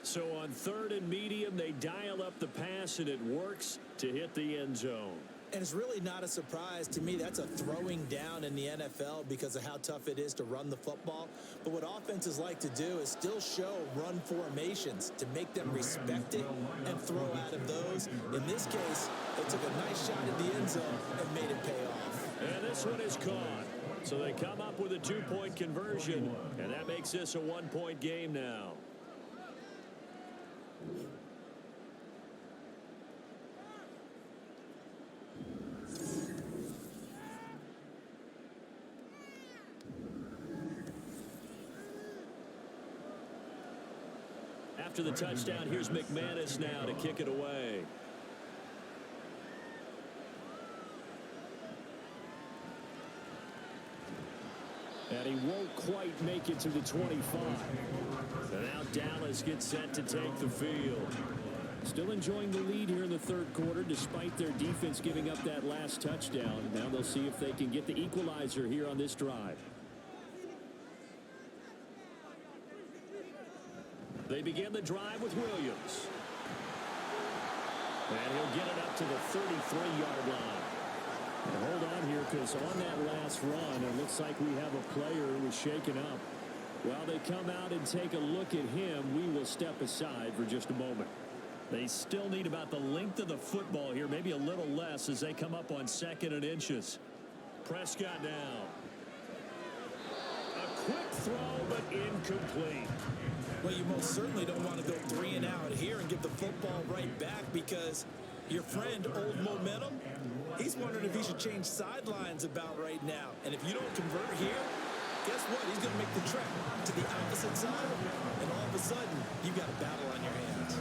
So on 3rd and medium, they dial up the pass, and it works to hit the end zone. And it's really not a surprise to me. That's a throwing down in the NFL because of how tough it is to run the football. But what offenses like to do is still show run formations to make them respect it and throw out of those. In this case, they took a nice shot at the end zone and made it pay off. And this one is caught. So they come up with a 2-point conversion, and that makes this a 1-point game now. After the touchdown, here's McManus now to kick it away. And he won't quite make it to the 25. And now Dallas gets set to take the field. Still enjoying the lead here in the 3rd quarter despite their defense giving up that last touchdown. Now they'll see if they can get the equalizer here on this drive. They begin the drive with Williams. And he'll get it up to the 33-yard line. And hold on here, because on that last run, it looks like we have a player who was shaken up. While they come out and take a look at him, we will step aside for just a moment. They still need about the length of the football here, maybe a little less as they come up on 2nd and inches. Prescott now. A quick throw, but incomplete. Well, you most certainly don't want to go 3 and out here and give the football right back because your friend, Old Momentum, he's wondering if he should change sidelines about right now. And if you don't convert here, guess what? He's going to make the trek to the opposite side, and all of a sudden, you've got a battle on your hands.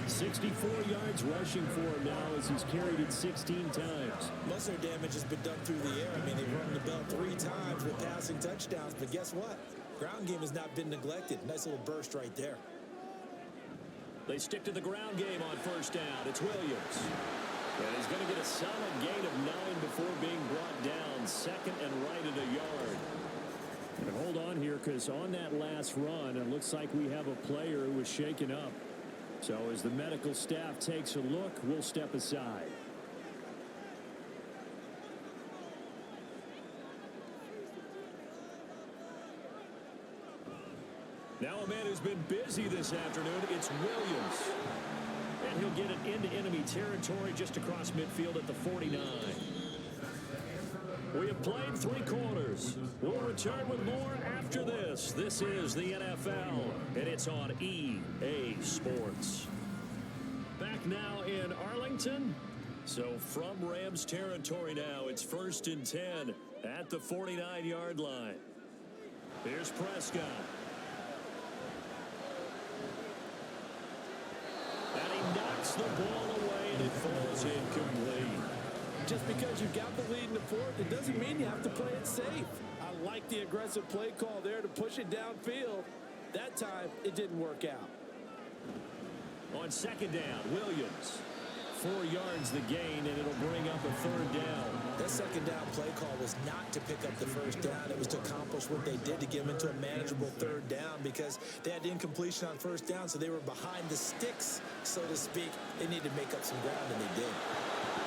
64 yards rushing for him now as he's carried it 16 times. Most of their damage has been done through the air. I mean, they've run the bell 3 times with passing touchdowns, but guess what? Ground game has not been neglected. Nice little burst right there. They stick to the ground game on 1st down. It's Williams. And he's going to get a solid gain of 9 before being brought down. 2nd and right at a yard. And hold on here, because on that last run, it looks like we have a player who was shaken up. So as the medical staff takes a look, we'll step aside. Now a man who's been busy this afternoon, it's Williams. And he'll get it into enemy territory just across midfield at the 49. We have played 3 quarters. We'll return with more after this. This is the NFL, and it's on EA Sports. Back now in Arlington. So from Rams territory now, it's 1st and 10 at the 49-yard line. Here's Prescott. And he knocks the ball away, and it falls incomplete. Just because you got the lead in the fourth, it doesn't mean you have to play it safe. I like the aggressive play call there to push it downfield. That time, it didn't work out. On second down, Williams. 4 yards the gain, and it'll bring up a third down. That second down play call was not to pick up the first down. It was to accomplish what they did to get them into a manageable third down because they had incompletion on first down, so they were behind the sticks, so to speak. They needed to make up some ground, and they did.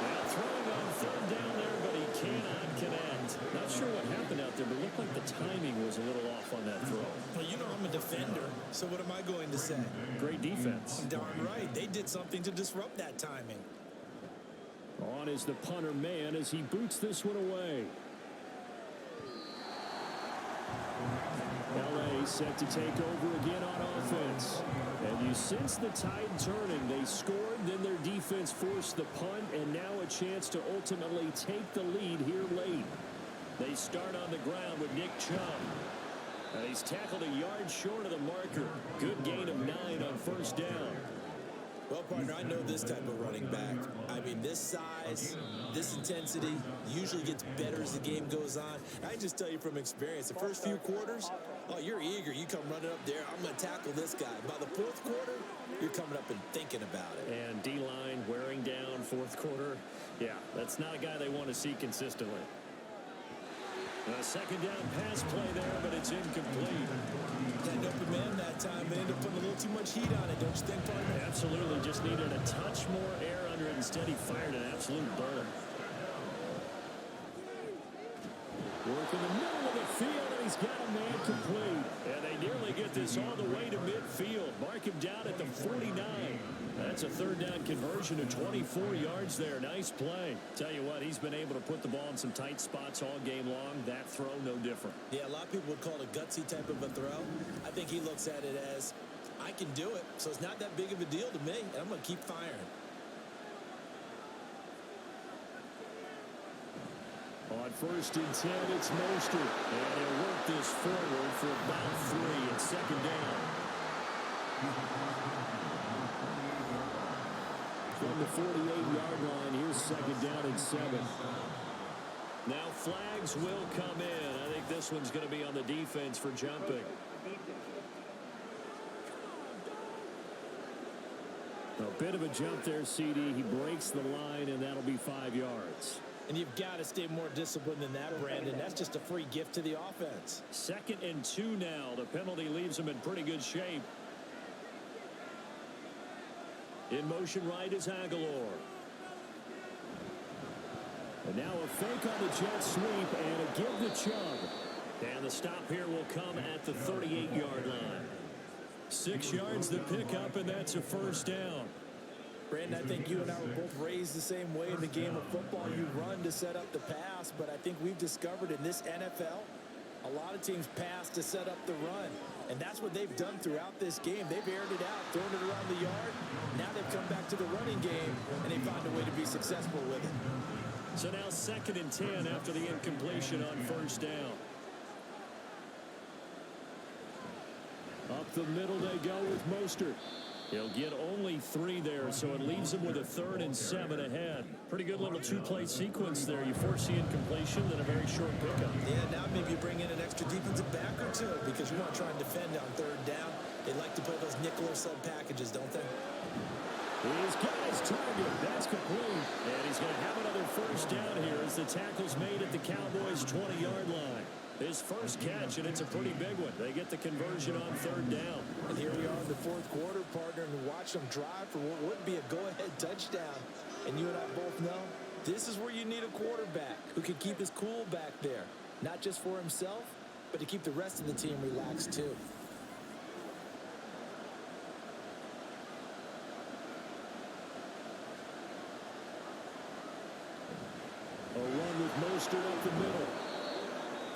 Now throwing on third down there, but he cannot connect. Not sure what happened out there, but it looked like the timing was a little off on that throw. Well, you know I'm a defender, so what am I going to say? Great defense. Darn right. They did something to disrupt that timing. On is the punter man as he boots this one away. LA set to take over again on offense. And you sense the tide turning. They scored, then their defense forced the punt, and now a chance to ultimately take the lead here late. They start on the ground with Nick Chubb. He's tackled a yard short of the marker. Good gain of 9 on first down. Well, partner, I know this type of running back. I mean, this size, this intensity usually gets better as the game goes on. I can just tell you from experience, the first few quarters, oh, you're eager. You come running up there, I'm going to tackle this guy. By the fourth quarter, you're coming up and thinking about it. And D-line wearing down fourth quarter. Yeah, that's not a guy they want to see consistently. A second down pass play there, but it's incomplete. Had an open man that time, but ended up putting a little too much heat on it, don't you think, partner? Absolutely, just needed a touch more air under it. Instead, he fired an absolute burner. Work in the middle of the field, and he's got a man complete. And they nearly get this all the way to midfield. Mark him down at the 49. That's a third down conversion of 24 yards there. Nice play. Tell you what, he's been able to put the ball in some tight spots all game long. That throw, no different. Yeah, a lot of people would call it a gutsy type of a throw. I think he looks at it as, I can do it, so it's not that big of a deal to me, and I'm going to keep firing. On first and 10, it's Mostert. And he'll work this forward for about 3 at second down. From the 48-yard line, here's second down and 7. Now flags will come in. I think this one's going to be on the defense for jumping. A bit of a jump there, CD. He breaks the line, and that'll be 5 yards. And you've got to stay more disciplined than that, Brandon. That's just a free gift to the offense. Second and 2 now. The penalty leaves him in pretty good shape. In motion right is Aguilar. And now a fake on the jet sweep and a give to Chubb. And the stop here will come at the 38-yard line. 6 yards the pickup, and that's a first down. Brandon, I think you and I were both raised the same way in the game of football. You run to set up the pass, but I think we've discovered in this NFL, a lot of teams pass to set up the run. And that's what they've done throughout this game. They've aired it out, thrown it around the yard. Now they've come back to the running game, and they found a way to be successful with it. So now second and 10 after the incompletion on first down. Up the middle they go with Mostert. He'll get only 3 there, so it leaves him with a 3rd and 7 ahead. Pretty good little 2-play sequence there. You force the incompletion, then a very short pickup. Yeah, now maybe you bring in an extra defensive back or two because you want to try and defend on 3rd down. They like to play those nickel or sub packages, don't they? He's got his target. That's complete. And he's going to have another first down here as the tackle's made at the Cowboys' 20-yard line. His first catch, and it's a pretty big one. They get the conversion on 3rd down. And here we are in the 4th quarter, partner, and watch them drive for what would be a go-ahead touchdown. And you and I both know this is where you need a quarterback who can keep his cool back there. Not just for himself, but to keep the rest of the team relaxed too. A run with Mostert up the middle.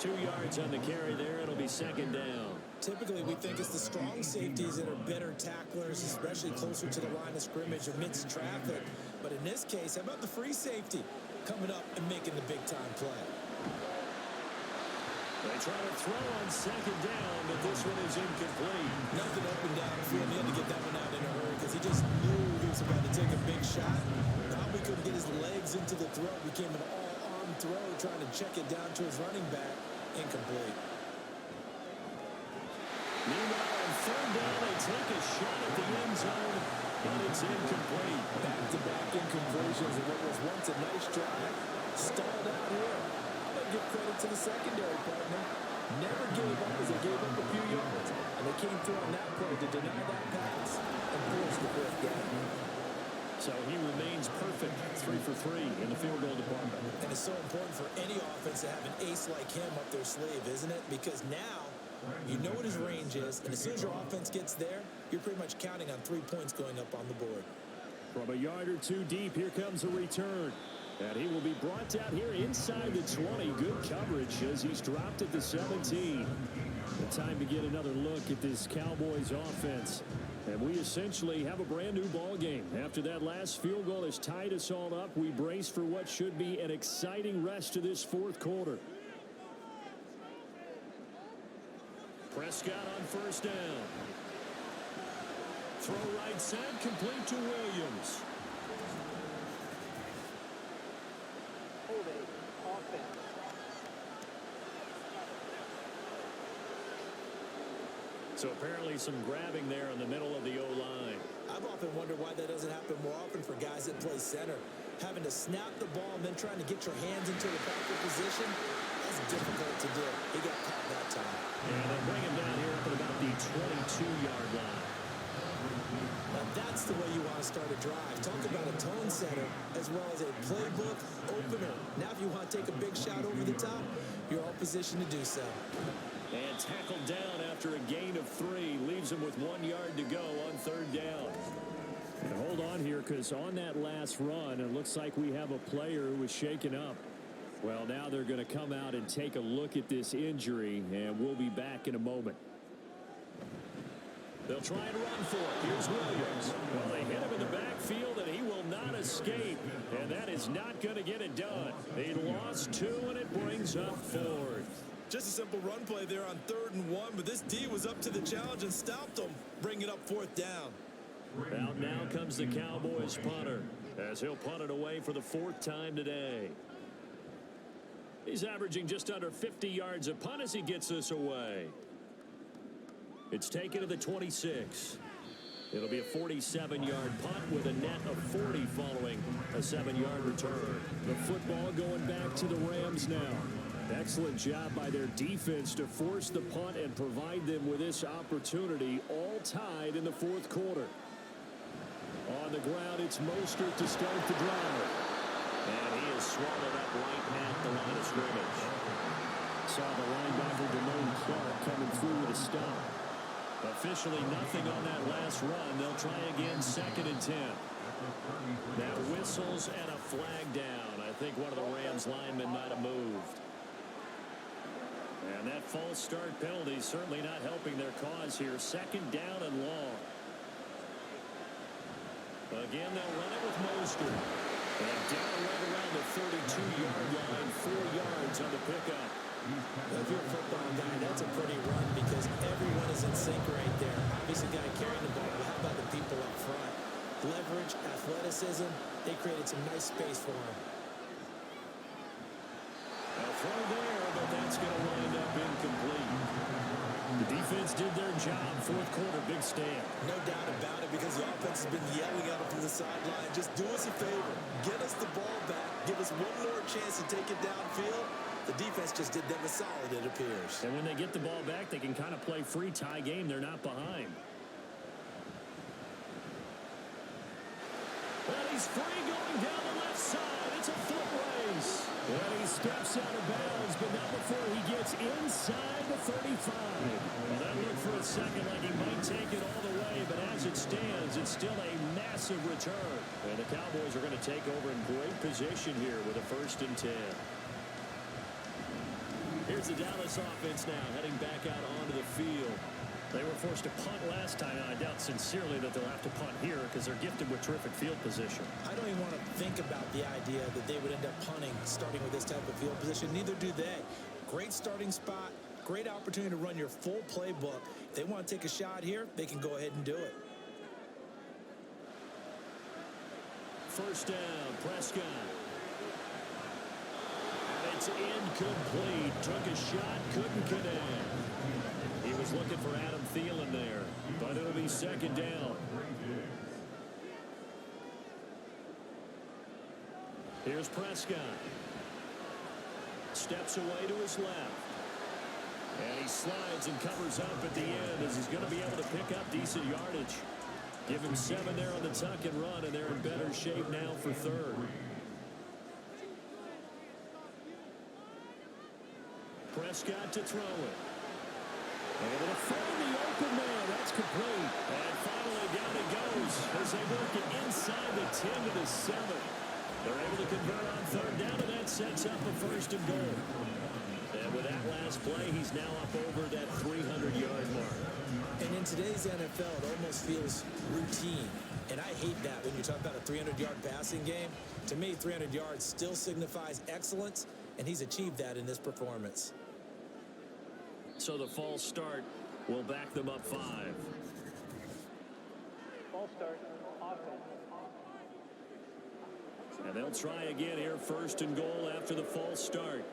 2 yards on the carry there. It'll be second down. Typically, we think it's the strong safeties that are better tacklers, especially closer to the line of scrimmage amidst traffic. But in this case, how about the free safety coming up and making the big-time play? They try to throw on second down, but this one is incomplete. Nothing open down the field. He had to get that one out in a hurry because he just knew he was about to take a big shot. Probably couldn't get his legs goes into the throw. Became an all-arm throw, trying to check it down to his running back. Incomplete. Meanwhile, on third down, they take a shot at the end zone, but it's incomplete. Back-to-back incompletions of what was once a nice drive. Stalled out here. I'm going to give credit to the secondary partner. Never gave up as they gave up a few yards. And they came through on that play to deny that pass and force the fourth down. So he remains perfect, 3 for 3 in the field goal department. And it's so important for any offense to have an ace like him up their sleeve, isn't it? Because now you know what his range is, and as soon as your offense gets there, you're pretty much counting on 3 points going up on the board. From a yard or two deep, here comes a return. And he will be brought down here inside the 20. Good coverage as he's dropped at the 17. The time to get another look at this Cowboys offense. And we essentially have a brand new ball game. After that last field goal has tied us all up, we brace for what should be an exciting rest to this fourth quarter. Prescott on first down. Throw right side, complete to Williams. Holding offense. So apparently some grabbing there in the middle of the O-line. I've often wondered why that doesn't happen more often for guys that play center. Having to snap the ball and then trying to get your hands into the proper position, that's difficult to do. He got caught that time. And they'll bring him down here up at about the 22-yard line. Now that's the way you want to start a drive. Talk about a tone setter as well as a playbook opener. Now if you want to take a big shot over the top, you're all positioned to do so. And tackled down after a gain of 3. Leaves him with 1 yard to go on third down. And hold on here, because on that last run, it looks like we have a player who was shaken up. Well, now they're going to come out and take a look at this injury, and we'll be back in a moment. They'll try and run for it. Here's Williams. Well, they hit him in the backfield, and he will not escape. And that is not going to get it done. They lost 2, and it brings up 4th. Just a simple run play there on 3rd and 1, but this D was up to the challenge and stopped them, bringing up 4th down. Out now comes the Cowboys punter, as he'll punt it away for the 4th time today. He's averaging just under 50 yards a punt as he gets this away. It's taken to the 26. It'll be a 47-yard punt with a net of 40 following a 7-yard return. The football going back to the Rams now. Excellent job by their defense to force the punt and provide them with this opportunity, all tied in the 4th quarter. On the ground, it's Mostert to start the drive. And he is swallowed up right at the line of scrimmage. Saw the linebacker Damone Clark coming through with a stop. Officially nothing on that last run. They'll try again, 2nd and 10. Now whistles and a flag down. I think one of the Rams linemen might have moved. And that false start penalty is certainly not helping their cause here. 2nd down and long. Again, they'll run it with Mostert. And down right around the 32-yard line, 4 yards on the pickup. If you're a football guy, that's a pretty run because everyone is in sync right there. Obviously, got to carry the ball, but how about the people up front? Leverage, athleticism, they created some nice space for him. A throw there, but that's going to wind up incomplete. The defense did their job. 4th quarter, big stand. No doubt about it because the offense has been yelling at them from the sideline. Just do us a favor. Get us the ball back. Give us one more chance to take it downfield. The defense just did them a solid, it appears. And when they get the ball back, they can kind of play free tie game. They're not behind. Well, he's free going down the left side. It's a foot race. And he steps out of bounds, but not before he gets inside the 35. Well, that looked for a second like he might take it all the way, but as it stands, it's still a massive return. And the Cowboys are going to take over in great position here with a 1st and 10. Here's the Dallas offense now, heading back out onto the field. They were forced to punt last time, and I doubt sincerely that they'll have to punt here because they're gifted with terrific field position. I don't even want to think about the idea that they would end up punting starting with this type of field position. Neither do they. Great starting spot, great opportunity to run your full playbook. If they want to take a shot here, they can go ahead and do it. 1st down, Prescott. It's incomplete. Took a shot, couldn't connect. He was looking for Adam Thielen there, but it'll be second down. Here's Prescott. Steps away to his left. And he slides and covers up at the end as he's going to be able to pick up decent yardage. Give him 7 there on the tuck and run, and they're in better shape now for third. Prescott to throw it. Able to find the open man. That's complete. And finally down it goes as they work it inside the 10 to the 7. They're able to convert on third down, and that sets up a first and goal. And with that last play, he's now up over that 300-yard mark. And in today's NFL, it almost feels routine. And I hate that when you talk about a 300-yard passing game. To me, 300 yards still signifies excellence, and he's achieved that in this performance. So the false start will back them up 5. False start, offense. And they'll try again here, first and goal after the false start.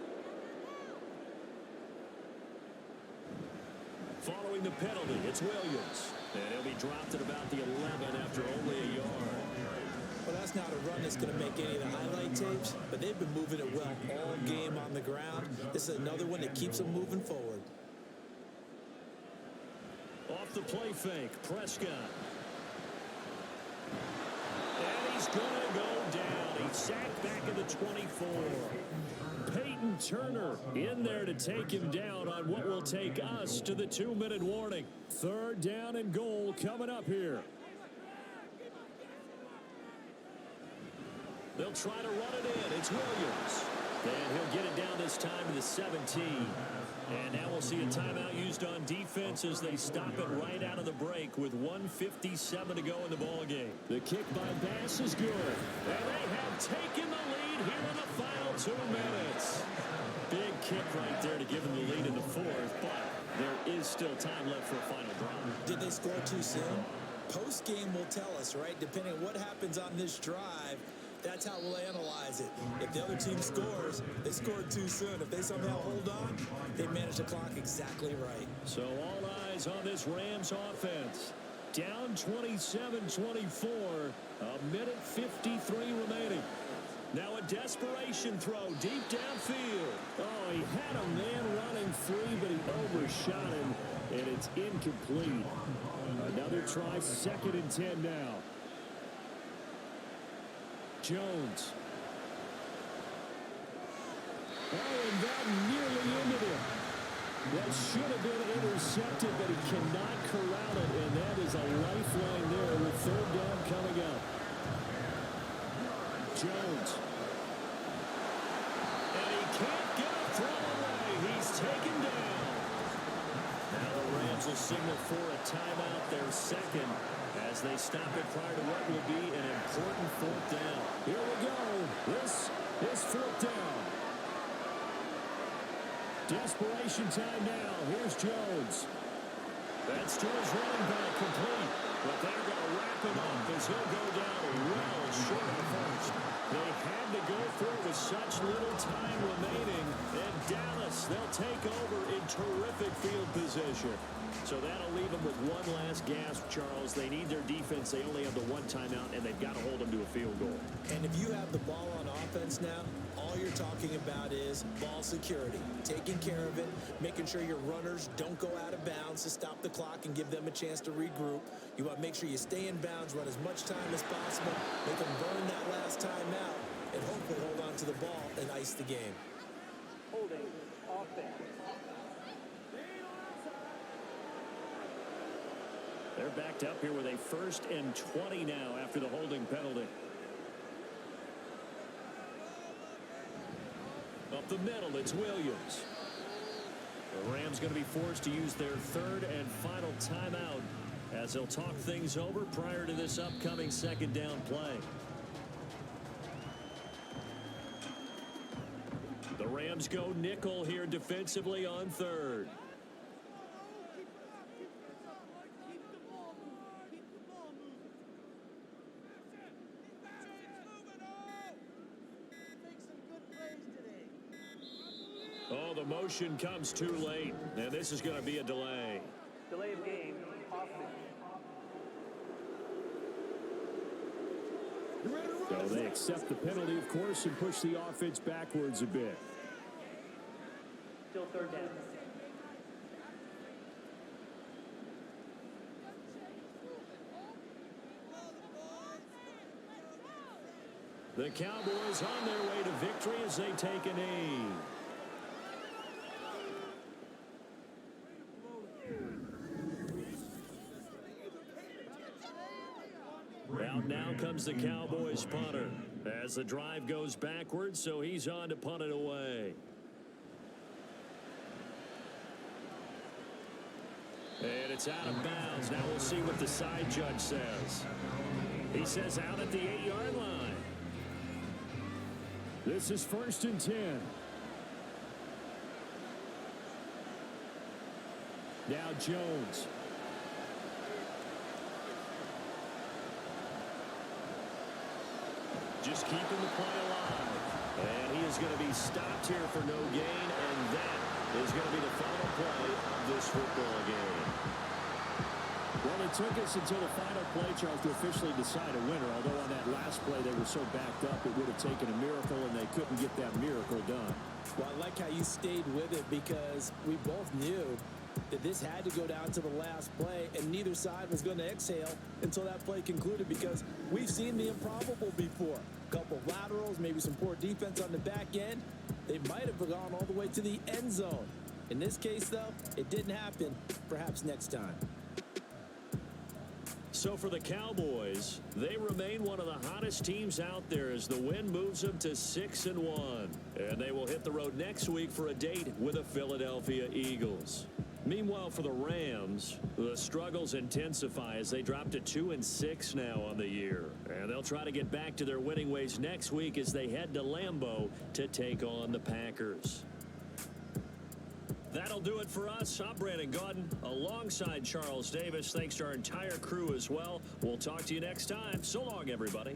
Following the penalty, it's Williams. And he'll be dropped at about the 11 after only a yard. Well, that's not a run that's going to make any of the highlight tapes, but they've been moving it well all game on the ground. This is another one that keeps them moving forward. Off the play fake, Prescott. And he's going to go down. He's sacked back at the 24. Peyton Turner in there to take him down on what will take us to the 2-minute warning. Third down and goal coming up here. They'll try to run it in. It's Williams. And he'll get it down this time to the 17. And now we'll see a timeout used on defense as they stop it right out of the break with 1:57 to go in the ballgame. The kick by Bass is good. And they have taken the lead here in the final 2 minutes. Big kick right there to give them the lead in the fourth, but there is still time left for a final drive. Did they score too soon? Post-game will tell us, right? Depending on what happens on this drive, that's how we'll analyze it. If the other team scores, they scored too soon. If they somehow hold on, they manage the clock exactly right. So all eyes on this Rams offense. Down 27-24, a minute 53 remaining. Now a desperation throw deep downfield. Oh, he had a man running free, but he overshot him, and it's incomplete. Another try, 2nd and 10 now. Jones. Oh, and that nearly ended it. That should have been intercepted, but he cannot corral it, and that is a lifeline there with third down coming up. Jones. And he can't get a throw away. He's taken down. Now the Rams will signal for a timeout, their second, as they stop it prior to what will be an important fourth down. Here we go. This is fourth down. Desperation time now. Here's Jones. That's to his running back, complete. But they're going to wrap him up as he'll go down well short of the first. They had to go for it with such little time remaining. And Dallas, they'll take over in terrific field position. So that'll leave them with one last gasp, Charles. They need their defense. They only have the one timeout, and they've got to hold them to a field goal. And if you have the ball on offense now, all you're talking about is ball security, taking care of it, making sure your runners don't go out of bounds to stop the clock and give them a chance to regroup. You want to make sure you stay in bounds, run as much time as possible, make them burn that last time out, and hopefully hold on to the ball and ice the game. Holding, offense. They're backed up here with a 1st and 20 now after the holding penalty. Up the middle, it's Williams. The Rams going to be forced to use their 3rd and final timeout as they'll talk things over prior to this upcoming 2nd down play. The Rams go nickel here defensively on 3rd. motion comes too late, and this is going to be a delay. Delay of game, offense. So they accept the penalty, of course, and push the offense backwards a bit. Still third down. The Cowboys on their way to victory as they take a knee. Out now comes the Cowboys punter as the drive goes backwards, so he's on to punt it away. And it's out of bounds. Now we'll see what the side judge says. He says out at the 8-yard line. This is 1st and 10. Now Jones. Just keeping the play alive. And he is going to be stopped here for no gain, and that is going to be the final play of this football game. Well, it took us until the final play, Charles, to officially decide a winner, although on that last play they were so backed up it would have taken a miracle, and they couldn't get that miracle done. Well, I like how you stayed with it because we both knew that this had to go down to the last play, and neither side was going to exhale until that play concluded because we've seen the improbable before. A couple of laterals, maybe some poor defense on the back end. They might have gone all the way to the end zone. In this case, though, it didn't happen. Perhaps next time. So for the Cowboys, they remain one of the hottest teams out there as the win moves them to 6-1. And they will hit the road next week for a date with the Philadelphia Eagles. Meanwhile, for the Rams, the struggles intensify as they drop to 2-6 now on the year. And they'll try to get back to their winning ways next week as they head to Lambeau to take on the Packers. That'll do it for us. I'm Brandon Gaudin alongside Charles Davis. Thanks to our entire crew as well. We'll talk to you next time. So long, everybody.